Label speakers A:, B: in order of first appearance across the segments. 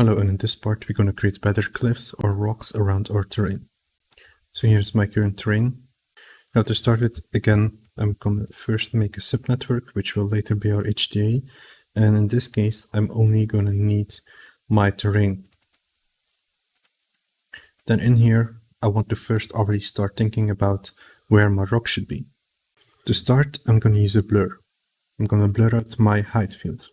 A: Hello, and in this part we're going to create better cliffs or rocks around our terrain. So here's my current terrain. Now to start with, again, I'm going to first make a subnetwork, which will later be our HDA. And in this case, I'm only going to need my terrain. Then in here, I want to first already start thinking about where my rock should be. To start, I'm going to use a blur. I'm going to blur out my height field.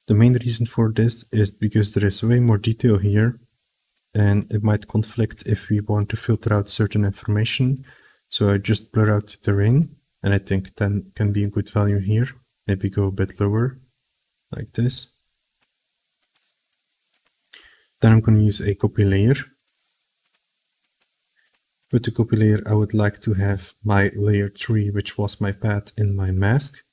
A: The main reason for this is because there is way more detail here, and it might conflict if we want to filter out certain information. So I just blur out the terrain, and I think 10 can be a good value here. Maybe go a bit lower, like this. Then I'm going to use a copy layer. With the copy layer, I would like to have my layer 3, which was my path, in my mask.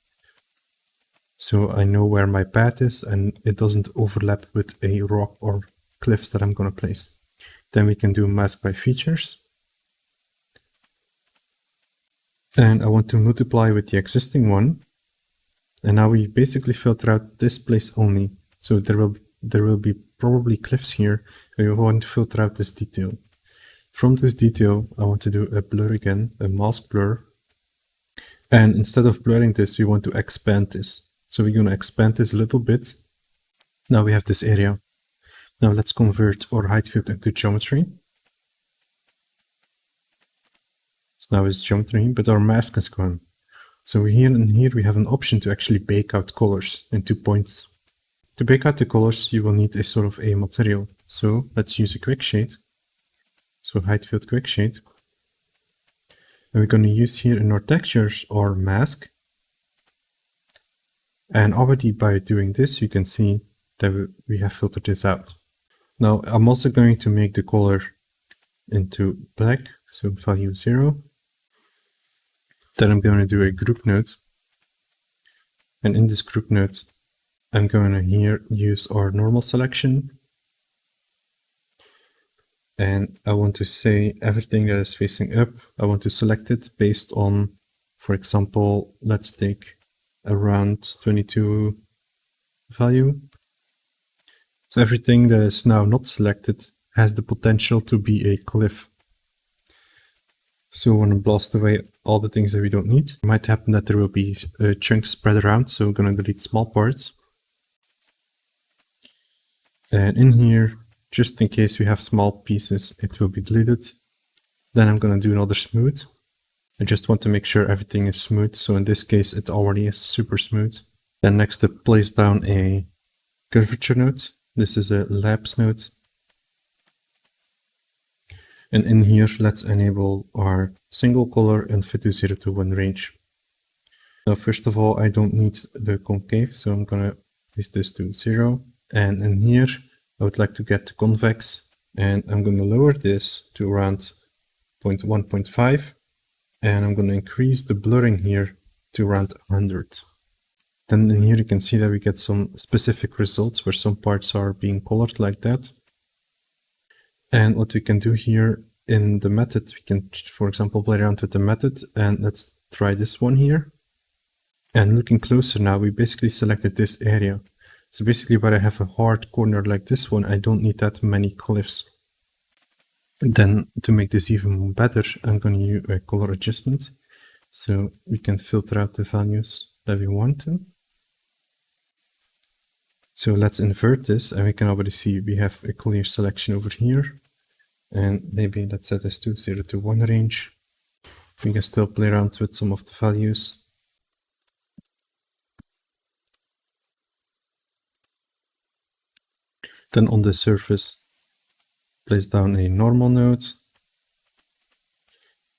A: So I know where my path is and it doesn't overlap with a rock or cliffs that I'm going to place. Then we can do mask by features. And I want to multiply with the existing one. And now we basically filter out this place only. So there will be probably cliffs here. We want to filter out this detail. From this detail, I want to do a blur again, a mask blur. And instead of blurring this, we want to expand this. So we're going to expand this a little bit. Now we have this area. Now let's convert our height field into geometry. So now it's geometry, but our mask is gone. So here and here we have an option to actually bake out colors into points. To bake out the colors, you will need a sort of a material. So let's use a quick shade. So height field quick shade. And we're going to use here in our textures our mask. And already by doing this, you can see that we have filtered this out. Now I'm also going to make the color into black, so value 0. Then I'm going to do a group node. And in this group node, I'm going to here use our normal selection. And I want to say everything that is facing up, I want to select it based on, for example, let's take around 22 value. So everything that is now not selected has the potential to be a cliff. So we want to blast away all the things that we don't need. It might happen that there will be chunks spread around, so we're going to delete small parts. And in here, just in case we have small pieces, it will be deleted. Then I'm going to do another smooth. I just want to make sure everything is smooth. So in this case, it already is super smooth. Then next up, place down a curvature node. This is a labs node. And in here, let's enable our single color and fit to 0 to 1 range. Now, first of all, I don't need the concave, so I'm going to place this to 0. And in here, I would like to get the convex, and I'm going to lower this to around 0.1, 0.5. And I'm going to increase the blurring here to around 100. Then in here you can see that we get some specific results where some parts are being colored like that. And what we can do here in the method, we can, for example, play around with the method, and let's try this one here. And looking closer now, we basically selected this area. So basically where I have a hard corner like this one, I don't need that many cliffs. Then to make this even better, I'm going to use a color adjustment. So we can filter out the values that we want to. So let's invert this, and we can already see we have a clear selection over here. And maybe let's set this to 0 to 1 range. We can still play around with some of the values. Then on the surface, place down a normal node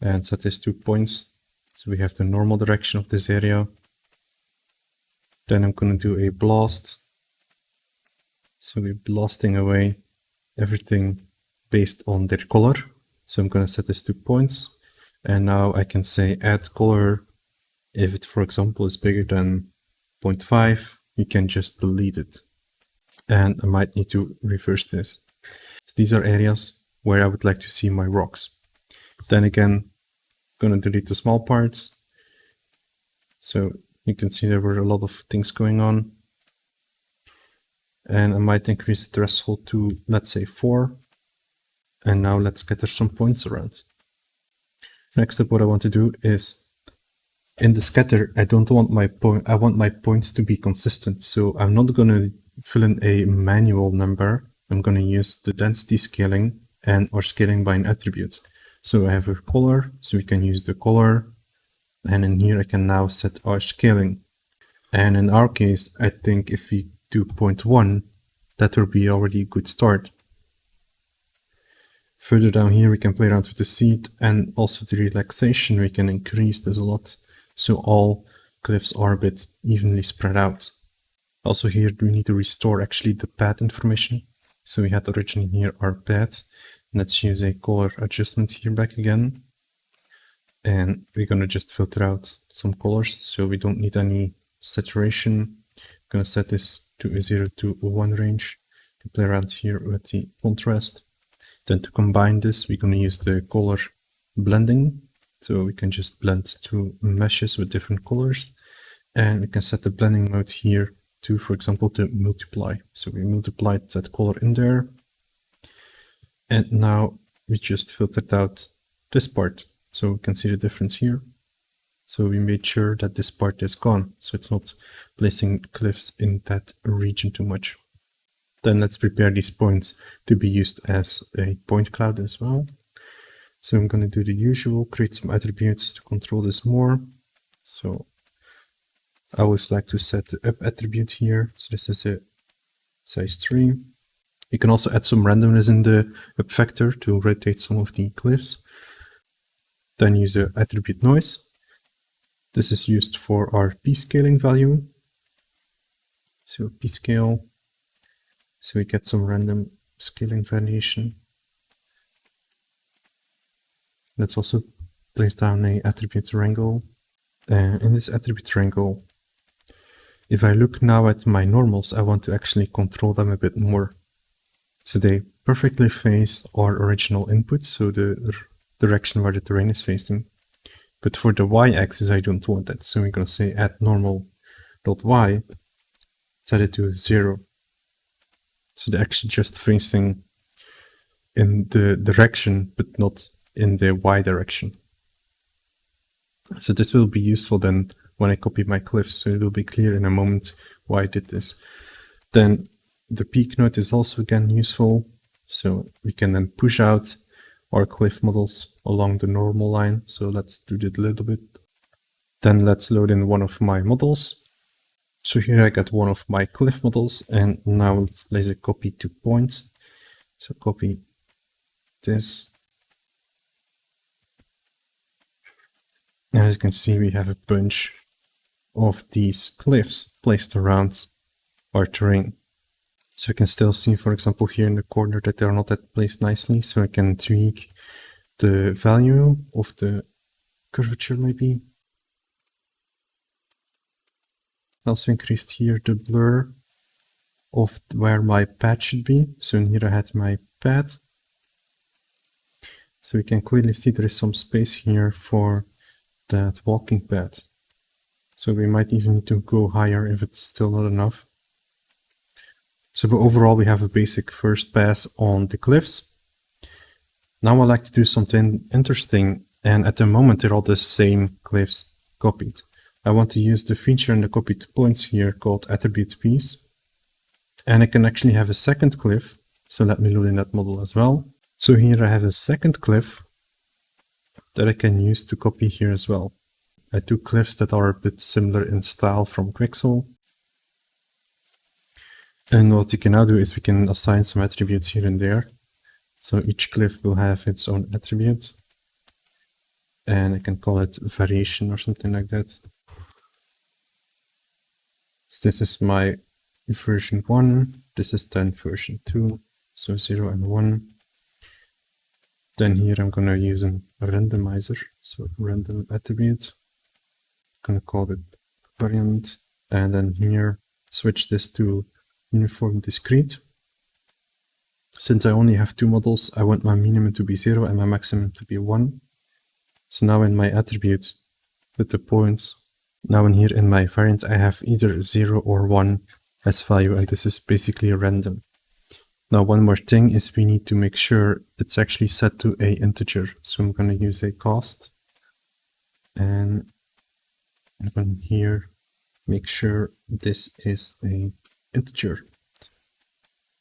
A: and set this to points. So we have the normal direction of this area. Then I'm going to do a blast. So we're blasting away everything based on their color. So I'm going to set this to points. And now I can say add color. If it, for example, is bigger than 0.5, you can just delete it. And I might need to reverse this. So these are areas where I would like to see my rocks. Then again, I'm going to delete the small parts. So you can see there were a lot of things going on. And I might increase the threshold to, let's say, 4. And now let's scatter some points around. Next up, what I want to do is, in the scatter, I want my points to be consistent. So I'm not going to fill in a manual number. I'm going to use the density scaling and or scaling by an attribute. So I have a color, so we can use the color. And in here, I can now set our scaling. And in our case, I think if we do 0.1, that will be already a good start. Further down here, we can play around with the seed and also the relaxation. We can increase this a lot, so all cliffs are a bit evenly spread out. Also here, we need to restore actually the path information. So we had originally here our path. Let's use a color adjustment here back again. And we're going to just filter out some colors, so we don't need any saturation. I'm going to set this to a 0 to a 1 range. To play around here with the contrast. Then to combine this, we're going to use the color blending. So we can just blend two meshes with different colors. And we can set the blending mode here to, for example, to multiply. So we multiplied that color in there. And now we just filtered out this part. So we can see the difference here. So we made sure that this part is gone. So it's not placing cliffs in that region too much. Then let's prepare these points to be used as a point cloud as well. So I'm going to do the usual, create some attributes to control this more. So I always like to set the up attribute here. So this is a size 3. You can also add some randomness in the up factor to rotate some of the cliffs. Then use the attribute noise. This is used for our p-scaling value. So p-scale. So we get some random scaling variation. Let's also place down a attribute wrangle. And in this attribute wrangle, if I look now at my normals, I want to actually control them a bit more. So they perfectly face our original input, so the direction where the terrain is facing. But for the y-axis, I don't want that. So we're going to say add normal.y, set it to 0. So they're actually just facing in the direction, but not in the y direction. So this will be useful then when I copy my cliffs. So it will be clear in a moment why I did this. Then the peak node is also again useful. So we can then push out our cliff models along the normal line. So let's do that a little bit. Then let's load in one of my models. So here I got one of my cliff models, and now let's place a copy to points. So copy this. And as you can see, we have a bunch of these cliffs placed around our terrain. So you can still see, for example, here in the corner that they're not that placed nicely. So I can tweak the value of the curvature maybe. Also increased here the blur of where my path should be. So in here I had my path. So we can clearly see there is some space here for that walking path. So we might even need to go higher if it's still not enough. So but overall we have a basic first pass on the cliffs. Now I'd like to do something interesting, and at the moment they're all the same cliffs copied. I want to use the feature in the copied points here called attribute piece. And I can actually have a second cliff. So let me load in that model as well. So here I have a second cliff that I can use to copy here as well. I took cliffs that are a bit similar in style from Quixel. And what you can now do is we can assign some attributes here and there. So each cliff will have its own attributes. And I can call it variation or something like that. So this is my version 1, this is then version 2, so 0 and 1. Then here I'm going to use a randomizer, so random attribute. I'm going to call it variant, and then here switch this to uniform discrete. Since I only have 2 models, I want my minimum to be 0 and my maximum to be 1. So now in my attribute with the points, now in here in my variant I have either 0 or 1 as value, and this is basically random. Now, one more thing is we need to make sure it's actually set to a integer. So I'm going to use a cost, and I'm going to here make sure this is a integer.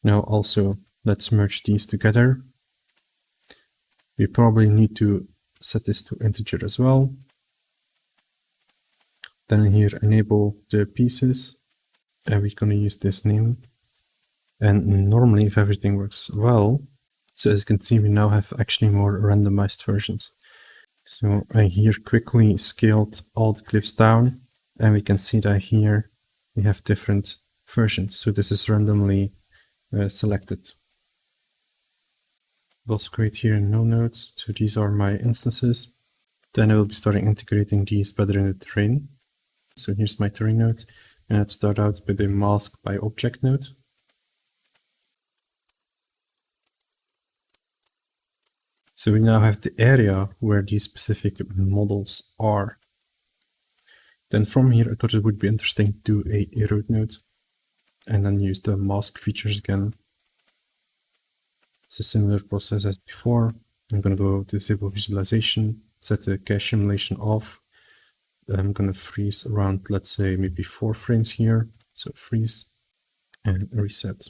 A: Now also, let's merge these together. We probably need to set this to integer as well. Then here enable the pieces, and we're going to use this name. And normally, if everything works well, so as you can see, we now have actually more randomized versions. So I here quickly scaled all the cliffs down, and we can see that here we have different versions. So this is randomly selected. We'll also create here no nodes. So these are my instances. Then I will be starting integrating these better in the terrain. So here's my terrain node, and let's start out with a mask by object node. So we now have the area where these specific models are. Then from here, I thought it would be interesting to do a erode node and then use the mask features again. It's a similar process as before. I'm going to go to disable visualization, set the cache simulation off. I'm going to freeze around, let's say, maybe 4 frames here. So freeze and reset.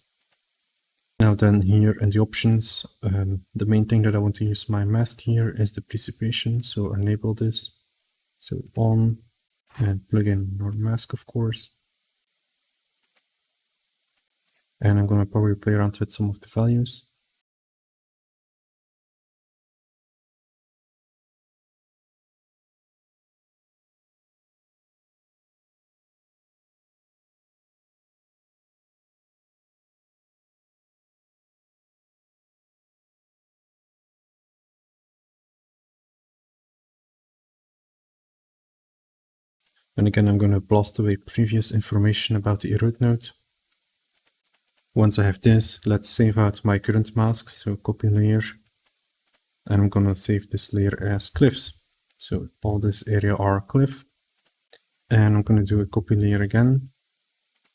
A: Now then here in the options, the main thing that I want to use my mask here is the dissipation. So enable this. So on, and plug in our mask, of course. And I'm going to probably play around with some of the values. And again, I'm going to blast away previous information about the erode node. Once I have this, let's save out my current mask. So copy layer. And I'm going to save this layer as cliffs. So all this area are cliff. And I'm going to do a copy layer again.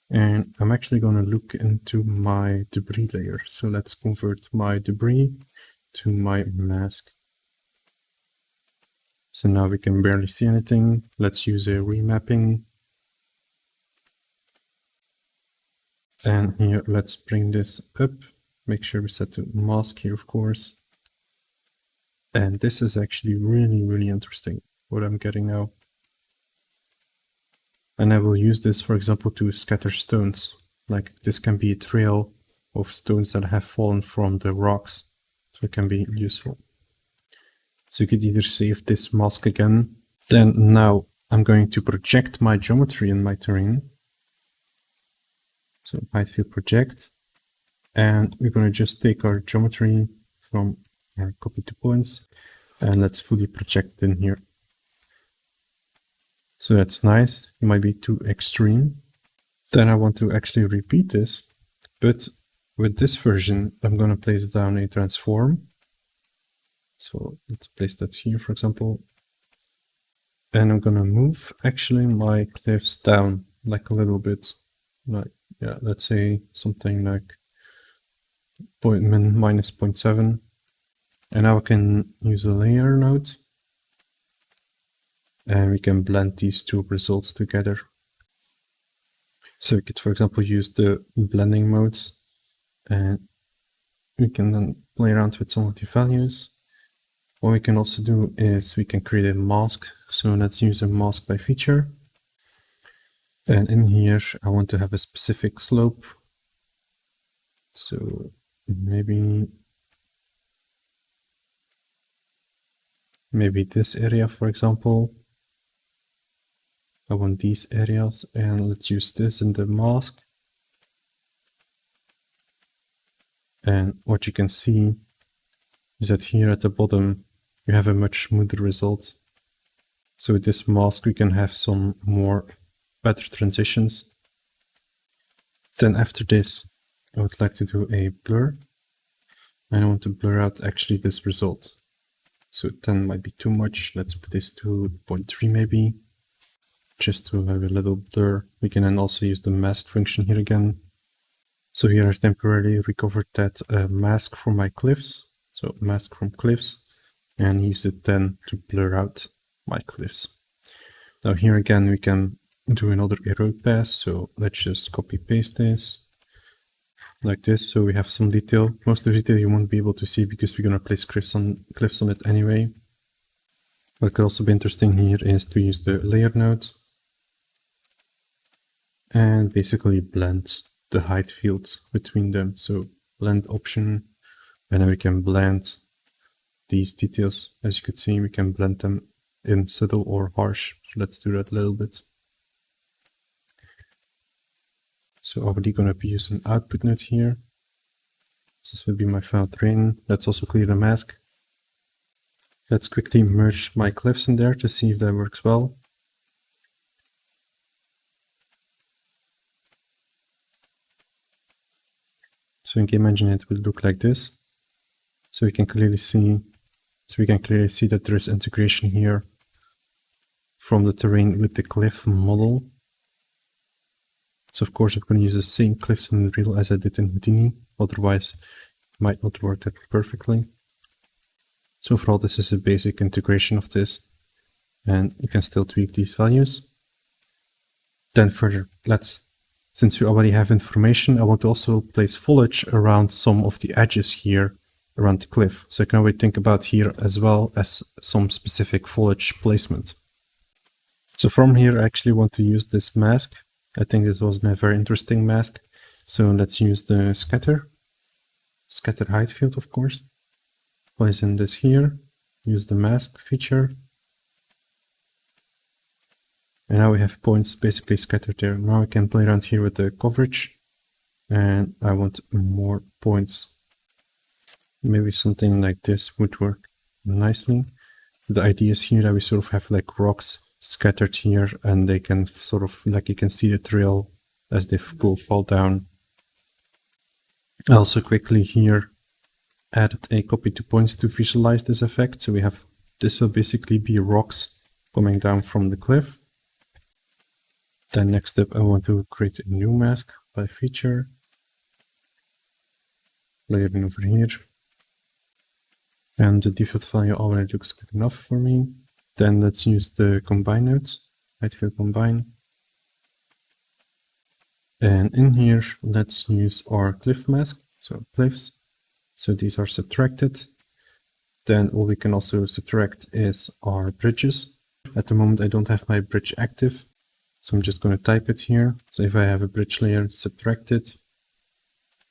A: And I'm actually going to look into my debris layer. So let's convert my debris to my mask. So now we can barely see anything. Let's use a remapping. And here, let's bring this up. Make sure we set the mask here, of course. And this is actually really, really interesting, what I'm getting now. And I will use this, for example, to scatter stones. Like this can be a trail of stones that have fallen from the rocks. So it can be useful. So you could either save this mask again. Then now I'm going to project my geometry in my terrain. So height field project. And we're going to just take our geometry from our copy to points. And let's fully project in here. So that's nice. It might be too extreme. Then I want to actually repeat this. But with this version, I'm going to place down a transform. So let's place that here, for example. And I'm going to move actually my cliffs down like a little bit. Like, yeah, let's say something like minus 0.7. And now I can use a layer node. And we can blend these two results together. So we could, for example, use the blending modes. And we can then play around with some of the values. What we can also do is we can create a mask. So let's use a mask by feature. And in here, I want to have a specific slope. So maybe this area, for example. I want these areas, and let's use this in the mask. And what you can see is that here at the bottom, you have a much smoother result. So with this mask, we can have some more better transitions. Then after this, I would like to do a blur. And I want to blur out actually this result. So 10 might be too much. Let's put this to 0.3 maybe. just to have a little blur. We can then also use the mask function here again. So here I temporarily recovered that mask from my cliffs. So mask from cliffs, and use it then to blur out my cliffs. Now here again we can do another erode pass. So let's just copy paste this like this. So we have some detail. Most of the detail you won't be able to see because we're gonna place cliffs on it anyway. What could also be interesting here is to use the layer node and basically blend the height field between them. So blend option, and then we can blend these details. As you could see, we can blend them in subtle or harsh. So let's do that a little bit. So already going to be using output node here. This will be my file train. Let's also clear the mask. Let's quickly merge my cliffs in there to see if that works well. So in game engine it will look like this. So we can clearly see that there is integration here from the terrain with the cliff model. So of course I'm going to use the same cliffs in real as I did in Houdini, otherwise it might not work that perfectly. So overall this is a basic integration of this, and you can still tweak these values. Then further, since we already have information, I want to also place foliage around some of the edges here around the cliff. So I can already think about here as well as some specific foliage placement. So from here I actually want to use this mask. I think this was a very interesting mask. So let's use the scatter height field, of course. Place in this here, use the mask feature. And now we have points basically scattered there. Now I can play around here with the coverage, and I want more points. Maybe something like this would work nicely. The idea is here that we sort of have like rocks scattered here, and they can sort of, like, you can see the trail as they fall down. I also quickly here added a copy to points to visualize this effect. So we have, this will basically be rocks coming down from the cliff. Then next step, I want to create a new mask by feature. Layer in over here. And the default value already looks good enough for me. Then let's use the combine nodes, height field combine. And in here, let's use our cliff mask, so cliffs. So these are subtracted. Then all we can also subtract is our bridges. At the moment, I don't have my bridge active, so I'm just going to type it here. So if I have a bridge layer, subtract it,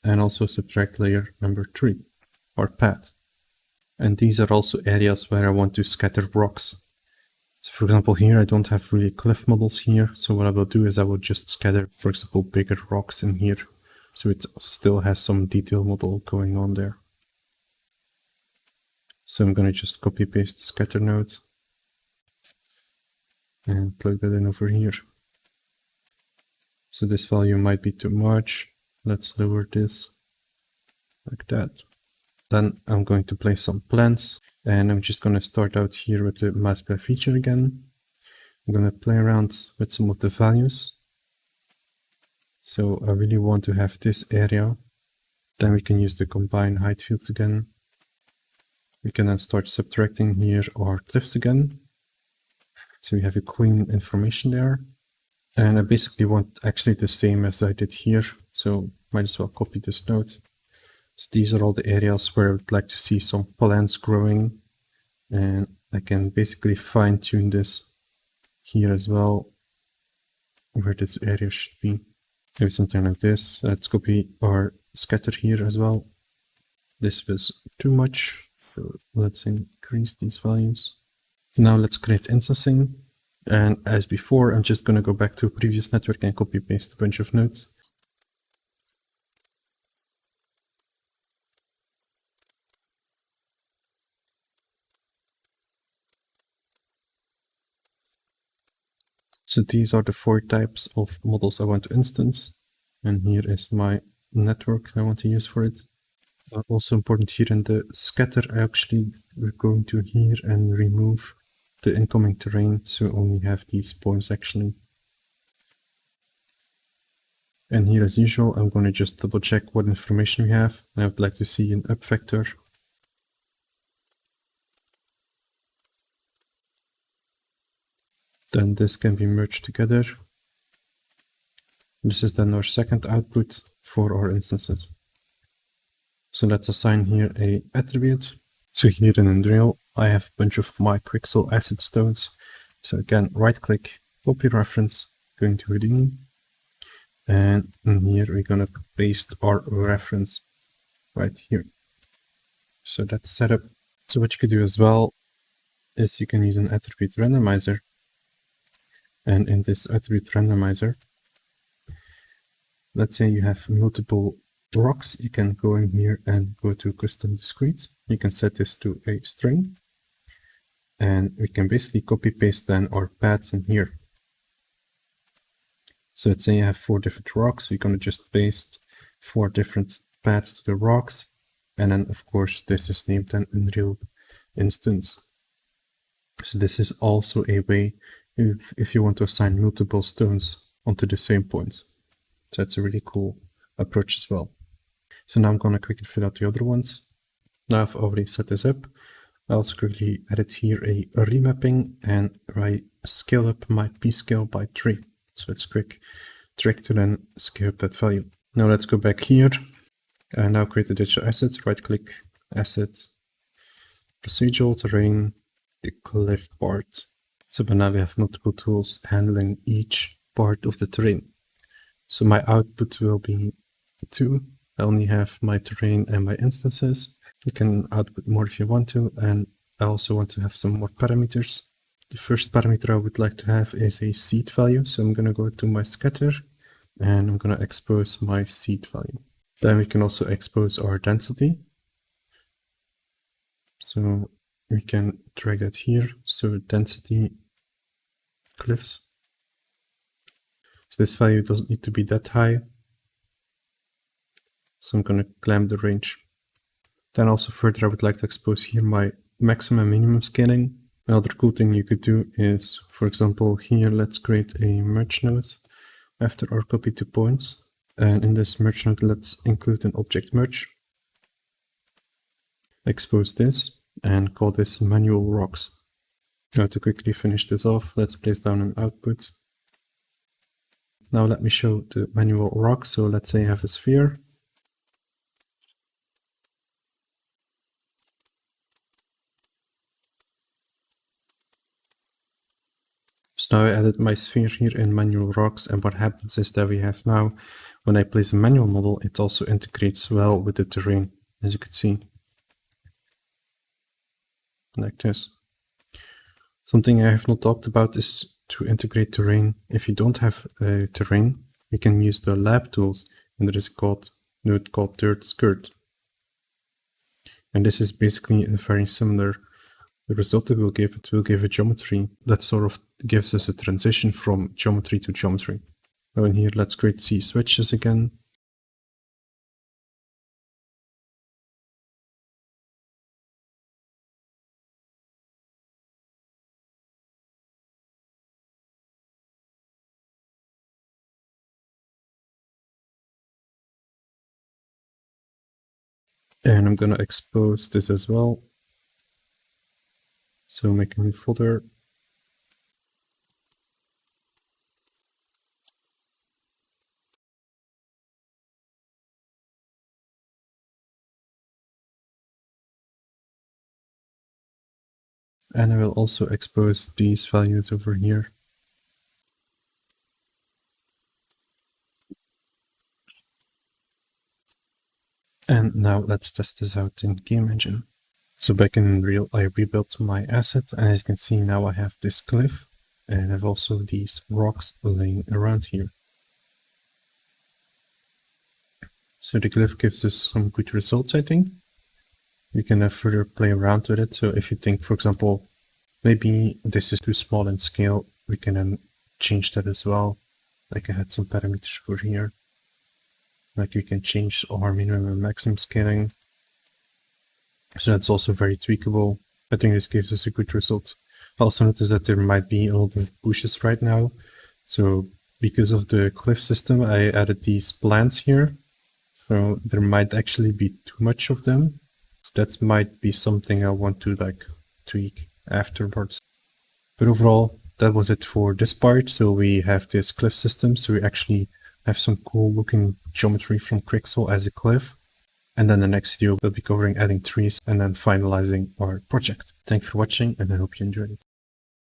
A: and also subtract layer number 3, or path. And these are also areas where I want to scatter rocks. So for example, here I don't have really cliff models here. So what I will do is I will just scatter, for example, bigger rocks in here. So it still has some detail model going on there. So I'm going to just copy paste the scatter node and plug that in over here. So this value might be too much. Let's lower this like that. Then I'm going to place some plants, and I'm just going to start out here with the mask by feature again. I'm going to play around with some of the values. So I really want to have this area. Then we can use the combine height fields again. We can then start subtracting here our cliffs again. So we have a clean information there. And I basically want actually the same as I did here. So might as well copy this node. So these are all the areas where I would like to see some plants growing. And I can basically fine tune this here as well, where this area should be. Maybe something like this. Let's copy our scatter here as well. This was too much, so let's increase these values. Now let's create instancing. And as before, I'm just going to go back to a previous network and copy paste a bunch of nodes. So these are the 4 types of models I want to instance. And here is my network I want to use for it. Also important here in the scatter, we're going to here and remove the incoming terrain, so only have these points actually. And here as usual, I'm going to just double check what information we have. I would like to see an up vector. Then this can be merged together. This is then our second output for our instances. So let's assign here a attribute. So here in Unreal, I have a bunch of my Quixel acid stones. So again, right click, copy reference, going to Houdini. And in here, we're going to paste our reference right here. So that's set up. So what you could do as well is you can use an attribute randomizer. And in this attribute randomizer, let's say you have multiple rocks, you can go in here and go to custom discrete. You can set this to a string. And we can basically copy paste then our paths in here. So let's say you have 4 different rocks, we're going to just paste 4 different paths to the rocks. And then of course this is named an Unreal instance. So this is also a way if you want to assign multiple stones onto the same points. So that's a really cool approach as well. So now I'm going to quickly fill out the other ones. Now I've already set this up. I also quickly added here a remapping and I scale up my p-scale by 3. So it's a quick trick to then scale up that value. Now let's go back here and now create a digital asset. Right click, asset, procedural terrain, the cliff part. So by now we have multiple tools handling each part of the terrain. So my output will be 2. I only have my terrain and my instances. You can output more if you want to, and I also want to have some more parameters. The first parameter I would like to have is a seed value. So I'm going to go to my scatter and I'm going to expose my seed value. Then we can also expose our density. So we can drag that here. So density cliffs. So this value doesn't need to be that high. So I'm going to clamp the range. Then also further I would like to expose here my maximum and minimum scaling. Another cool thing you could do is, for example, here let's create a merge node after our copy to points. And in this merge node, let's include an object merge. Expose this and call this manual rocks. Now to quickly finish this off, let's place down an output. Now let me show the manual rocks. So let's say I have a sphere. So now I added my sphere here in manual rocks, and what happens is that we have now, when I place a manual model, it also integrates well with the terrain, as you can see. Like this. Something I have not talked about is to integrate terrain. If you don't have terrain, you can use the lab tools, and there is a node called dirt skirt. And this is basically a very similar. The result it will give a geometry that sort of gives us a transition from geometry to geometry. Now in here, let's create C switches again. And I'm going to expose this as well. So make a new folder. And I will also expose these values over here. And now let's test this out in Game Engine. So back in Unreal, I rebuilt my asset, and as you can see now I have this cliff, and I have also these rocks laying around here. So the glyph gives us some good results, I think. You can further play around with it. So if you think, for example, maybe this is too small in scale, we can then change that as well. Like I had some parameters for here. Like you can change our minimum and maximum scaling. So that's also very tweakable. I think this gives us a good result. I also noticed that there might be a lot of bushes right now. So because of the cliff system, I added these plants here. So there might actually be too much of them. So that might be something I want to like tweak afterwards. But overall, that was it for this part. So we have this cliff system. So we actually have some cool looking geometry from Quixel as a cliff. And then the next video will be covering adding trees and then finalizing our project. Thanks for watching and I hope you enjoyed it.